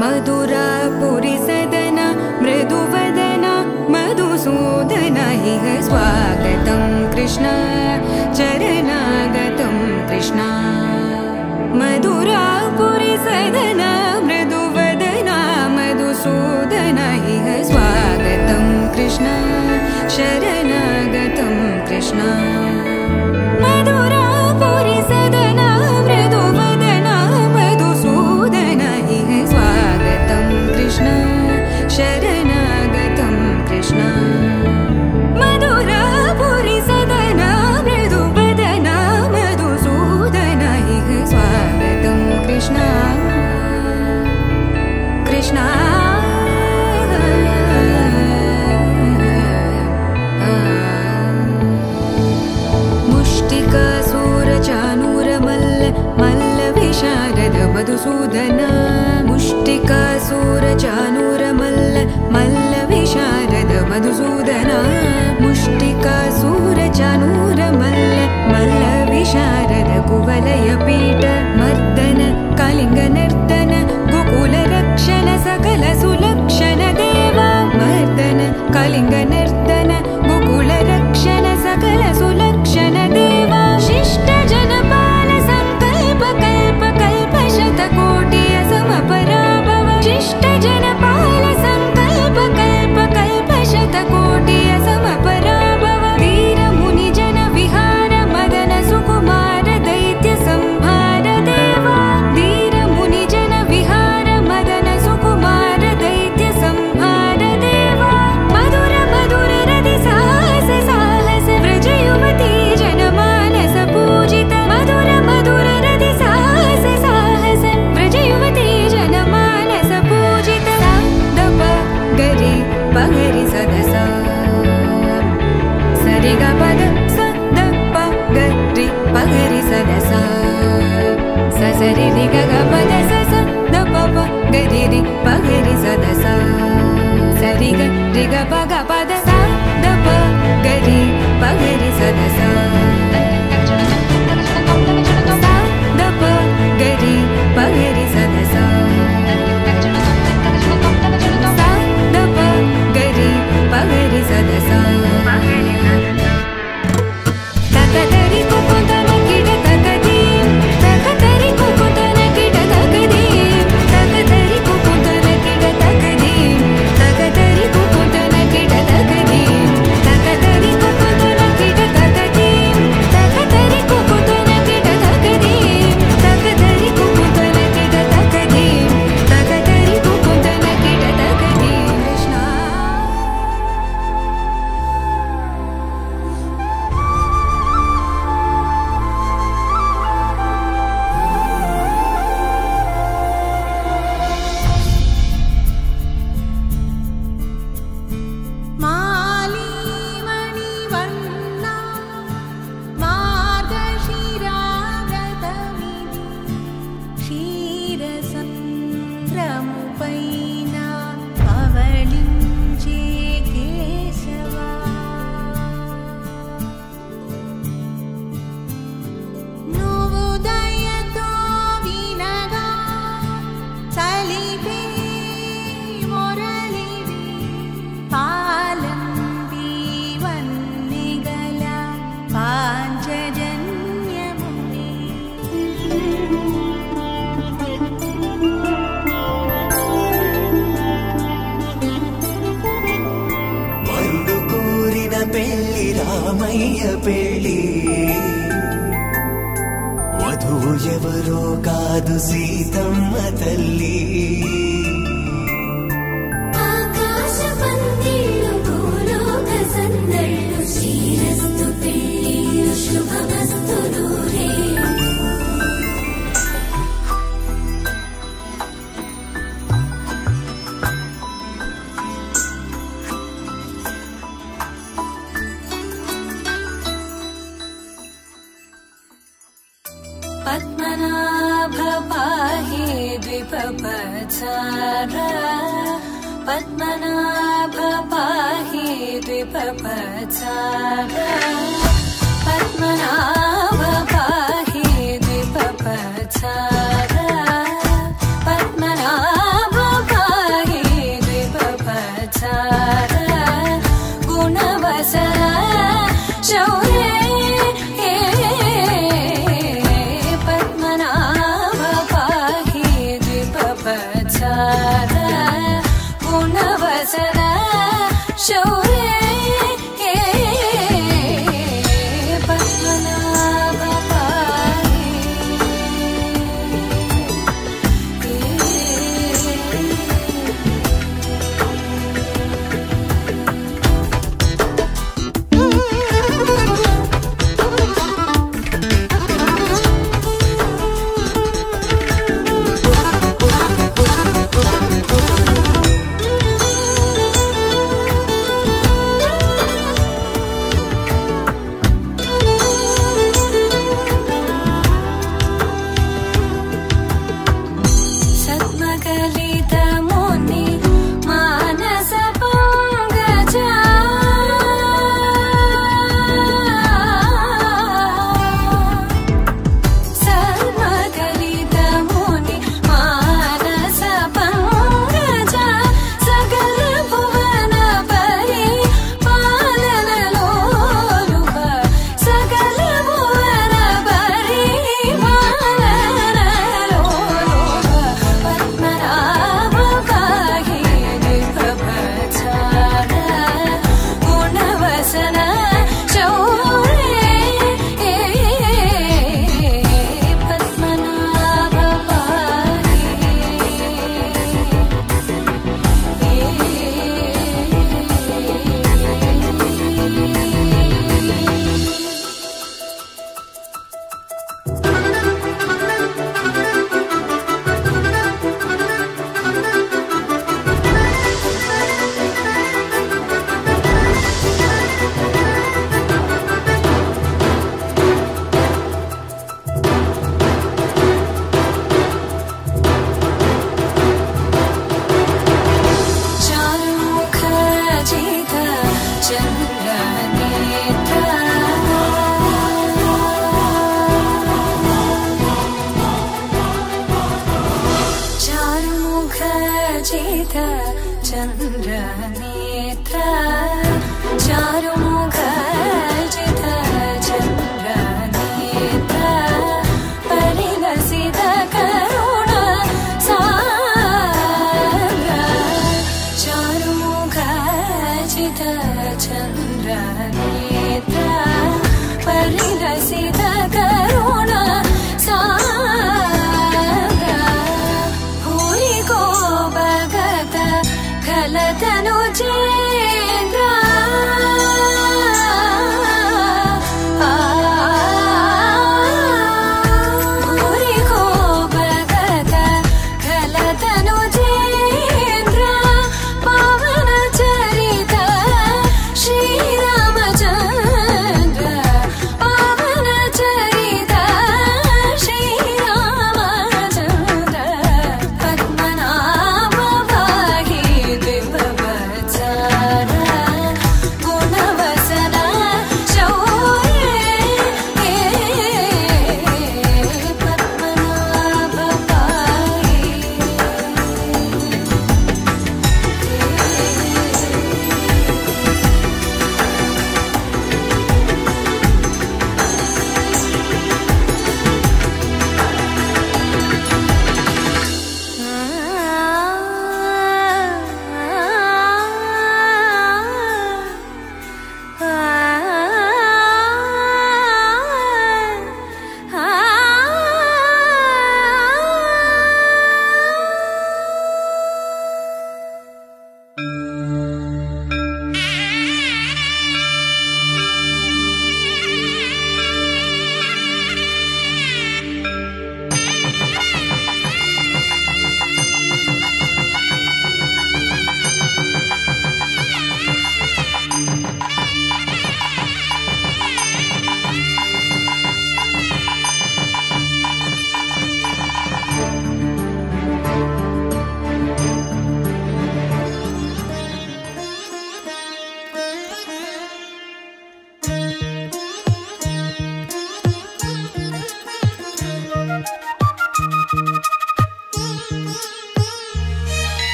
मधुरापुरी सदन मृदुवदन मधुसूदन इह स्वागतं कृष्ण चरणागतं कृष्ण मधुरापुरी सदन मृदुवदन मधुसूदन इह स्वागतं कृष्ण शरणागतं कृष्ण मधुरापुरी सदन मृदुवदन मधुसूदन इह स्वागतं कृष्ण शरणागतं कृष्ण मधुरापुरी सदन मृदुवदन मधुसूदन इह स्वागतं कृष्ण कृष्ण मधुसूदन मुष्टिकासुरचानूरमल्ल मल्ल विशारद मधुसूदन मुष्टिकासुरचानूरमल्ल मल्ल विशारद कुवलयपीठ मर्दन कलिङ्गनर्तन गोकुलरक्षण सकल सुलक्षण देवा मर्दन कलिङ्गनर्तन गोकुलरक्षण सकल सुलक्षण देवा शिष्ट जनपाल संकल्प कल्प कल्प शतकोटि అన్నయ్య పెళ్ళి వధువు ఎవరో కాదు సీతమ్మ తల్లి ఆకాశ పందిళ్ళు భూలోక సందళ్ళు శ్రీరస్తు పెళ్ళిళ్ళు శుభమస్తు నూరే పద్మనాభ పాహి ద్విపపచార పద్మనాభ పాహి ద్విపపచార పద్మనాభ పాహి ద్విపపచార పద్మనాభ పాహి ద్విపపచార గుణవసర శౌర్య గుణవసర శౌర్య పద్మనాభ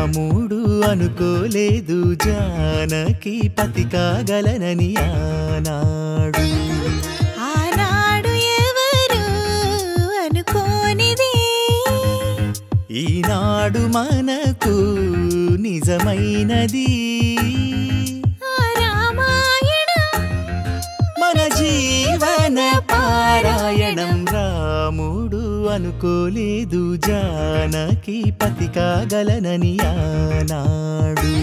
రాముడు అనుకోలేదు జానకి పతి కాగలనని ఆనాడు. ఆనాడు ఎవరు అనుకోనిది ఈనాడు మనకు నిజమైనది. మన జీవన పారాయణం. రాముడు అనుకోలేదు జానకి పతి కాగలనని ఆనాడు.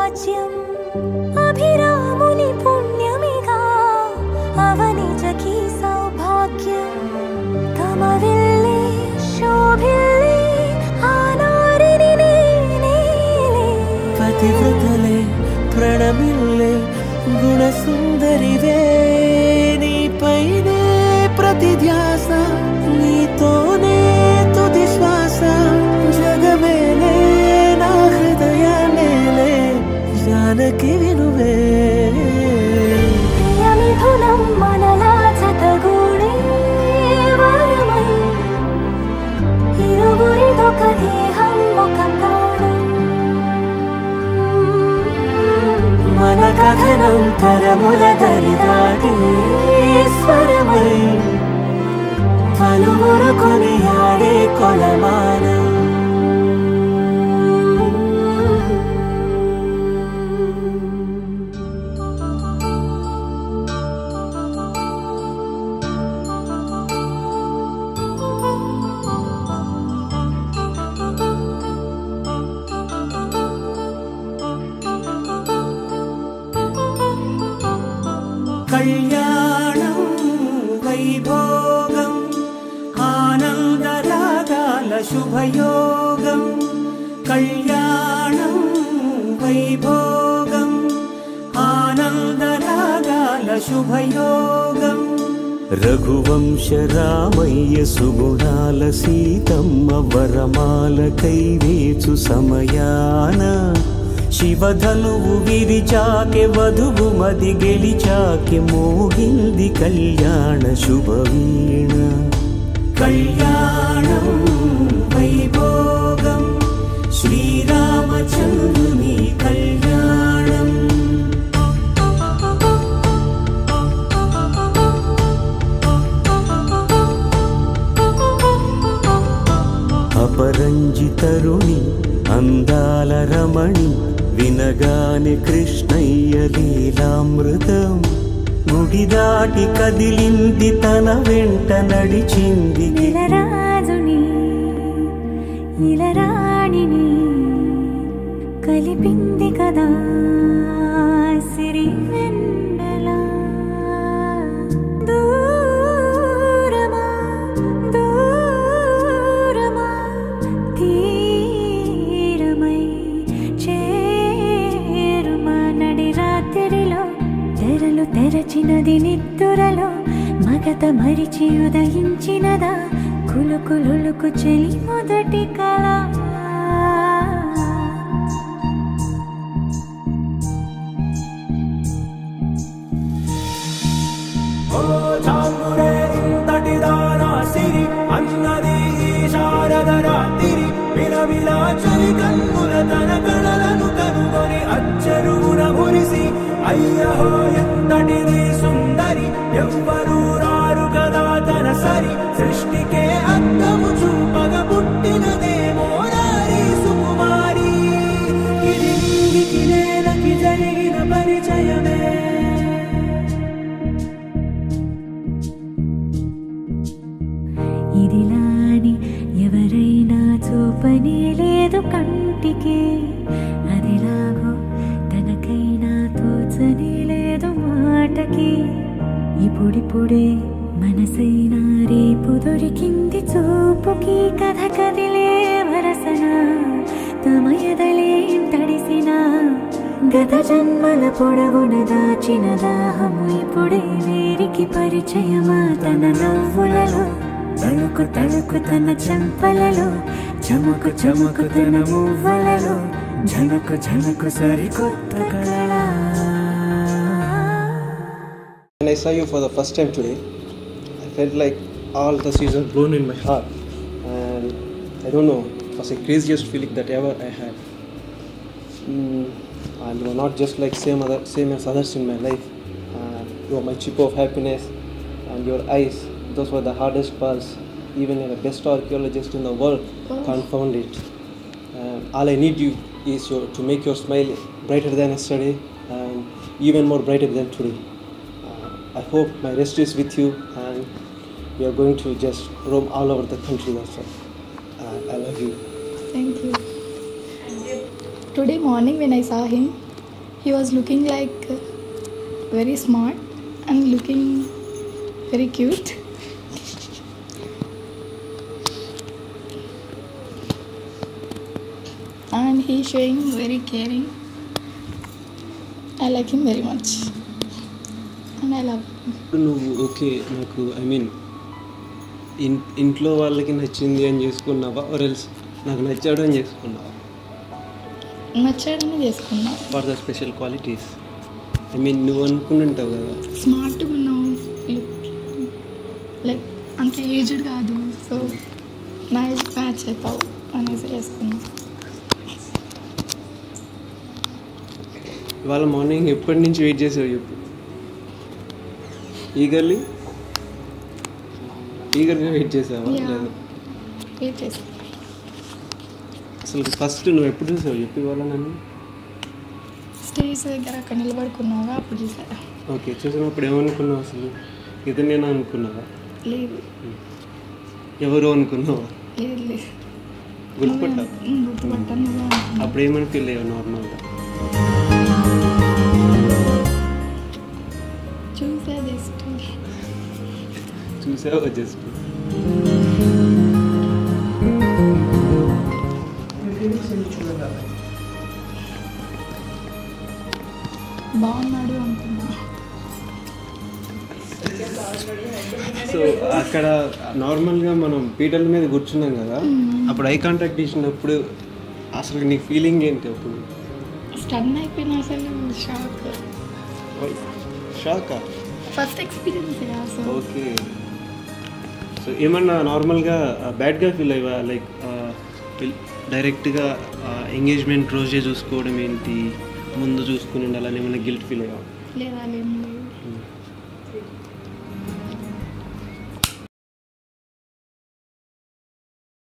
రాజ్యం అభిరాముని పుణ్యమిగా అవనిజకి సౌభాగ్యం కమవిల్లి శోభిల్లి ఆనారిని నేనేలే పతివ్రతలే ప్రణమిల్లే గుణసుందరివే నీపైనే ప్రతి ధ్యాస నీతోనే తుది శ్వాస జగమేలే నా హృదయాన్నేలే జానకి వినువే ప్రియమిథునం మనలా జతగూడే వరమై ఇరువురిదొక దేహం ఒక ప్రాణం మన కథనం తరముల దరిదాటి స్వరమై పలువురు కొనియాడే కొలమానం కళ్యాణం వైభోగం ఆనందరాగాల శుభయోగం కళ్యాణం వైభోగం ఆనందరాగాల శుభయోగం రఘువంశ రామయ్య సుగుణాల సీతమ్మ వరమాల కైవేచు సమయాన శివధనువు విరిచాకె వధువు మది గెలిచాకె మోగింది కళ్యాణ శుభవీణ కళ్యాణం వైభోగం శ్రీరామచంద్రుని కళ్యాణం అపరంజి తరుణి అందాల రమణి వినగానే కృష్ణయ్య లీలామృతం గుడి దాటి కదిలింది తన వెంట నడిచింది ఇలరాజుని ఇలరాణిని కలిపింది కదా సిరి వెన్నెలా దూరమా దూరమా తీరమై చేరుమా నడి రాత్రిలో తెరలు తెరచినది నిద్దురలో మగత మరిచి ఉదయించినదా కులుకులుకు చెలి మొదటి కళ అన్నది శారద రాత్రి విలవిలా చలి కన్నుల తన కళలను కనుగొని అచ్చరువున మురిసి అయ్యహో ఎంతటిది సుందరి ఎవ్వరూ రారు కదా తన సరి సృష్టికే అందము చూపగ పుట్టినదేమో నారీ సుకుమారి ఇది నీకి నేలకి జరిగిన పరిచయమే ఇదిలాని ఎవరైనా చూపనే లేదు కంటికి అదిలాగో తనకైనా తోచనే లేదు మాటకి ఇప్పుడిప్పుడే మనసైనా రేపు దొరికింది చూపుకి కథ కదిలే వరసన తమ ఎదలేం తడిసిన గత జన్మల పొడవున దాచిన దాహము ఇప్పుడే వీరికి పరిచయమా తన నవ్వులలో తళుకు తళుకు తన చెంపలలో చమకు చమకు తన మువ్వలలో ఝనకు ఝనకు సరికొత్త కళ. When I saw you for the first time today, I felt like all the seas were blown in my heart, and I don't know, it was the craziest feeling that ever I had. And you are not just like same as others in my life. You are my chip of happiness, and your eyes, those were the hardest parts. Even the best archaeologist in the world can't find it. All I need you is to make your smile brighter than yesterday and even more brighter than today. I hope my rest is with you, and we are going to just roam all over the country. That's all. I love you. Thank you. Today morning when I saw him, he was looking like very smart and looking very cute. And he showing very caring. I like him very much and I love him. నువ్వు okay నాకు I mean ఇంట్లో వాళ్ళకి నచ్చింది అని చేసుకున్నావా or else నాకు నచ్చాడు అని చేసుకున్నావా? నచ్చాడని చేసుకున్నా. For the special qualities I mean నువ్వు అనుకుంటుంటావు కదా స్మార్ట్గా ఉన్నావు, లైక్ అంత ఏజ్డ్ కాదు, సో నా ఏజ్ మ్యాచ్ అవుతావు అనేసి చేసుకున్నా. ఇవాళ మార్నింగ్ ఎప్పటి నుంచి వెయిట్ చేసావు చెప్పు? ఈగర్గా వెయిట్ చేసావా? లేదు వెయిట్ చేసా. అసలు ఫస్ట్ నువ్వు ఎప్పుడు చూసావు చెప్పు ఇవాళ నన్ను? స్టేజ్ దగ్గర అక్కడ నిలబడుకున్నావుగా అప్పుడు చూసారా. ఓకే, చూసినప్పుడు ఏమనుకున్నావు అసలు? ఇతనేనా అనుకున్నావా? లేదు ఎవరు అనుకున్నావా? లేదు లేదు గుర్తుపట్టావు? గుర్తుపట్టాను. అప్పుడు ఏమని ఫీల్ అయ్యావు నార్మల్గా? చూసా జస్ట్. చూసావా జస్ట్? బాగున్నాడు అనుకున్నా. సో అక్కడ నార్మల్గా మనం పీటల మీద కూర్చున్నాం కదా, అప్పుడు ఐ కాంటాక్ట్ ఇచ్చినప్పుడు అసలు నీ ఫీలింగ్ ఏంటి అప్పుడు? స్టన్ అయిపోయినా, అసలు షాకా? First experience. ఓకే. సో ఏమన్నా నార్మల్గా బ్యాడ్గా ఫీల్ అయ్యా? లైక్ డైరెక్ట్గా ఎంగేజ్మెంట్ రోజే చూసుకోవడం ఏంటి, ముందు చూసుకుని ఉండాలని ఏమైనా గిల్ట్ ఫీల్ అయ్యా? లేదా లేదు.